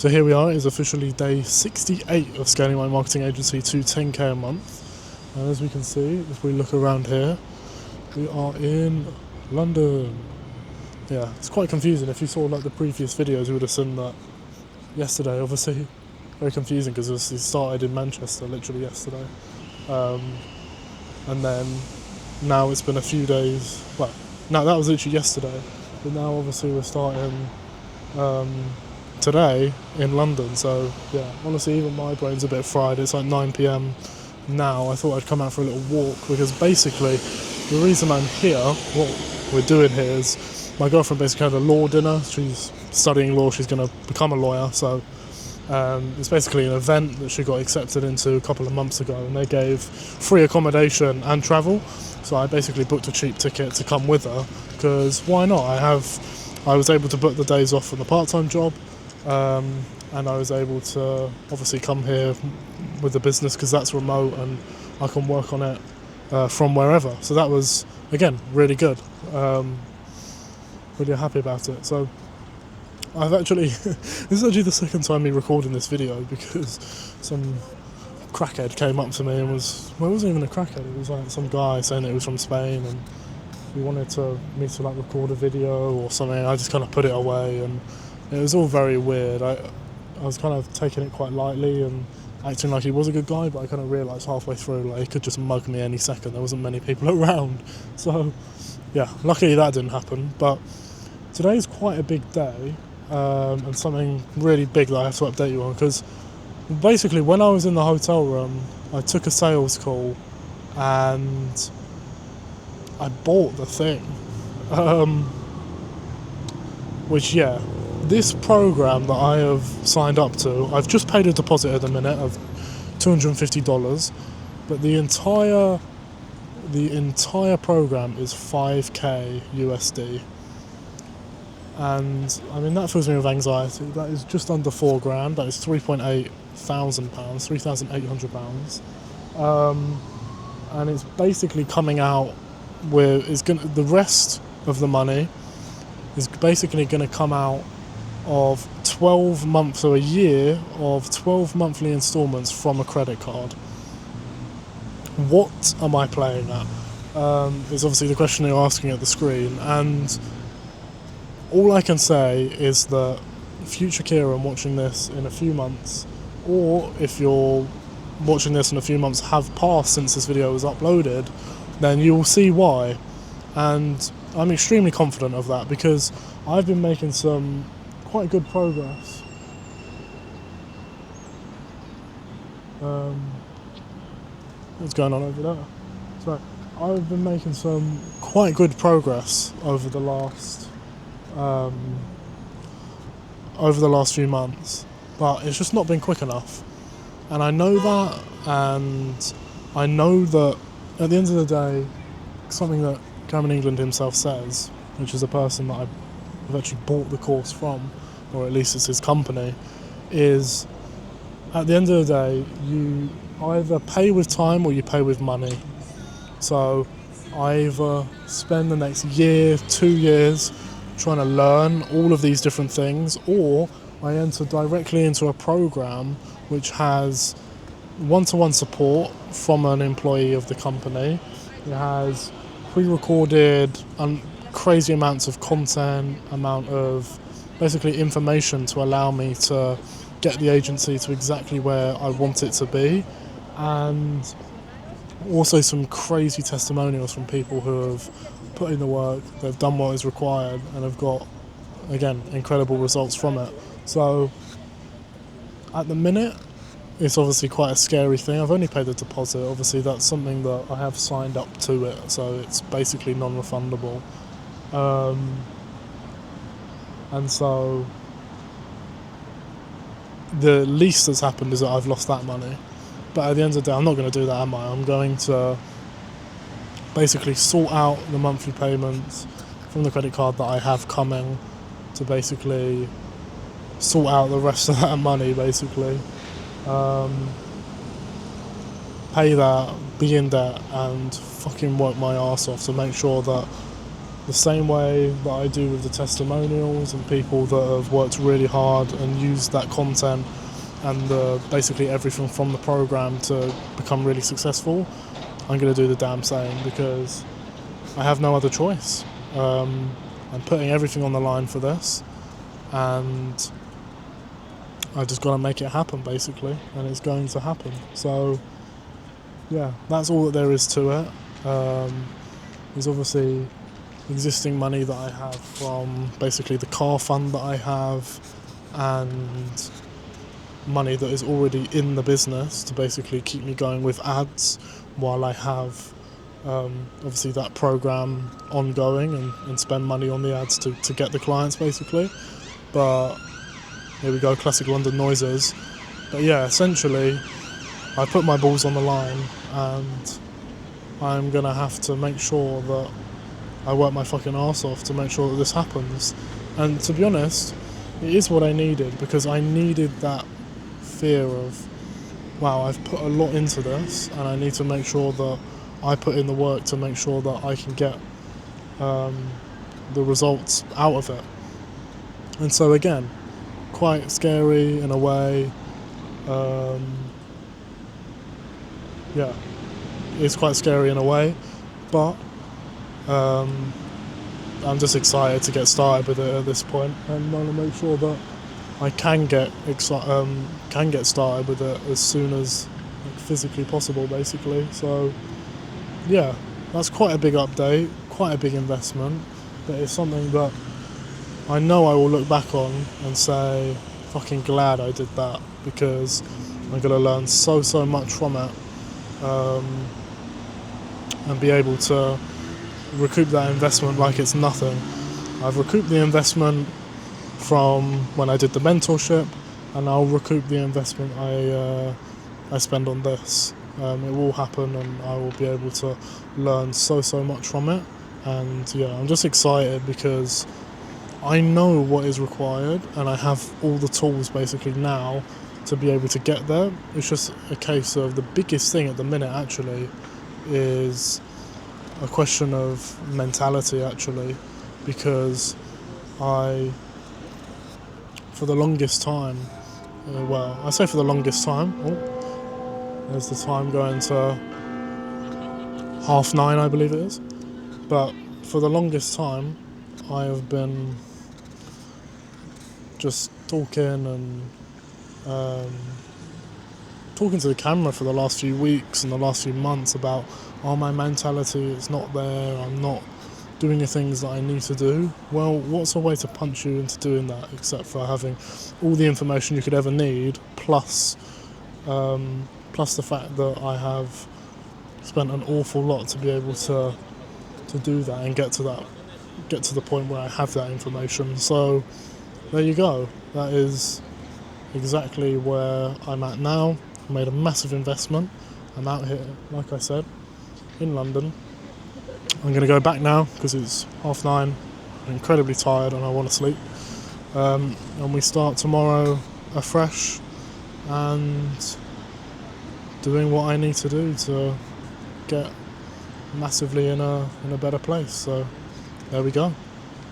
So here we are, it is officially day 68 of scaling my marketing agency to 10k a month. And as we can see, if we look around here, we are in London. Yeah, it's quite confusing. If you saw like the previous videos, you would have seen that yesterday, obviously. Very confusing because it started in Manchester literally yesterday. And then now it's been a few days, well, now that was literally yesterday, but now obviously we're starting today in London. So yeah, honestly, even my brain's a bit fried. It's like 9 p.m. now. I thought I'd come out for a little walk because basically the reason I'm here, what we're doing here is my girlfriend basically had a law dinner. She's studying law, she's going to become a lawyer, so it's basically an event that she got accepted into a couple of months ago, and they gave free accommodation and travel. So I basically booked a cheap ticket to come with her because why not? I was able to book the days off from the part-time job, and I was able to obviously come here with the business because that's remote and I can work on it from wherever. So that was, again, really good. Really happy about it. So I've actually, this is actually the second time me recording this video because some crackhead came up to me and well, it wasn't even a crackhead, it was like some guy saying that he was from Spain and he wanted me to like record a video or something. I just kind of put it away and it was all very weird. I was kind of taking it quite lightly and acting like he was a good guy, but I kind of realised halfway through like he could just mug me any second. There wasn't many people around. So yeah, luckily that didn't happen. But today's quite a big day. And something really big that I have to update you on, because basically when I was in the hotel room I took a sales call and I bought the thing, which yeah, this program that I have signed up to, I've just paid a deposit at the minute of $250, but the entire program is 5k USD. And I mean that fills me with anxiety. That is just under £4,000. That is £3,800, £3,800, and it's basically coming out with the rest of the money is basically going to come out of 12 months or a year of 12 monthly instalments from a credit card. What am I playing at? Is obviously the question you're asking at the screen, and all I can say is that future Kieran watching this in a few months, or if you're watching this in a few months have passed since this video was uploaded, then you will see why. And I'm extremely confident of that because I've been making some quite good progress. What's going on over there? So I've been making some quite good progress over the last few months, but it's just not been quick enough, and I know that, and I know that at the end of the day, something that Cameron England himself says, which is a person that I've actually bought the course from, or at least it's his company, is at the end of the day you either pay with time or you pay with money. So I either spend the next year, 2 years trying to learn all of these different things, or I enter directly into a program which has one-to-one support from an employee of the company. It has pre-recorded and crazy amounts of content, amount of basically information to allow me to get the agency to exactly where I want it to be, and also some crazy testimonials from people who have put in the work, they've done what is required, and have got, again, incredible results from it. So at the minute, it's obviously quite a scary thing. I've only paid the deposit. Obviously that's something that I have signed up to it, so it's basically non-refundable. And so the least that's happened is that I've lost that money. But at the end of the day, I'm not going to do that, am I? I'm going to basically sort out the monthly payments from the credit card that I have coming, to basically sort out the rest of that money, basically. Pay that, be in debt, and fucking work my arse off to make sure that the same way that I do with the testimonials and people that have worked really hard and used that content and basically everything from the program to become really successful. I'm going to do the damn same because I have no other choice. I'm putting everything on the line for this, and I just got to make it happen, basically, and it's going to happen. So yeah, that's all that there is to it. There's obviously existing money that I have from basically the car fund that I have, and money that is already in the business to basically keep me going with ads while I have obviously that program ongoing and spend money on the ads to get the clients, basically. But here we go, classic London noises. But yeah, essentially I put my balls on the line, and I'm gonna have to make sure that I work my fucking arse off to make sure that this happens. And to be honest, it is what I needed, because I needed that fear of, wow, I've put a lot into this, and I need to make sure that I put in the work to make sure that I can get the results out of it. And so again, quite scary in a way. Yeah, it's quite scary in a way, but I'm just excited to get started with it at this point, and I want to make sure that I can get started with it as soon as physically possible, basically. So yeah, that's quite a big update, quite a big investment, but it's something that I know I will look back on and say, fucking glad I did that, because I'm going to learn so much from it, and be able to recoup that investment like it's nothing. I've recouped the investment from when I did the mentorship, and I'll recoup the investment I spend on this. It will happen, and I will be able to learn so much from it. And yeah, I'm just excited because I know what is required, and I have all the tools basically now to be able to get there. It's just a case of, the biggest thing at the minute actually is a question of mentality, actually, because for the longest time, I say for the longest time, there's the time going to 9:30, I believe it is, but for the longest time I have been just talking to the camera for the last few weeks and the last few months about, my mentality is not there, I'm not doing the things that I need to do. Well, what's a way to punch you into doing that except for having all the information you could ever need, plus the fact that I have spent an awful lot to be able to do that and get to the point where I have that information. So there you go. That is exactly where I'm at now. I made a massive investment. I'm out here, like I said, in London. I'm going to go back now because it's 9:30. I'm incredibly tired and I want to sleep. And we start tomorrow afresh and doing what I need to do to get massively in a better place. So there we go.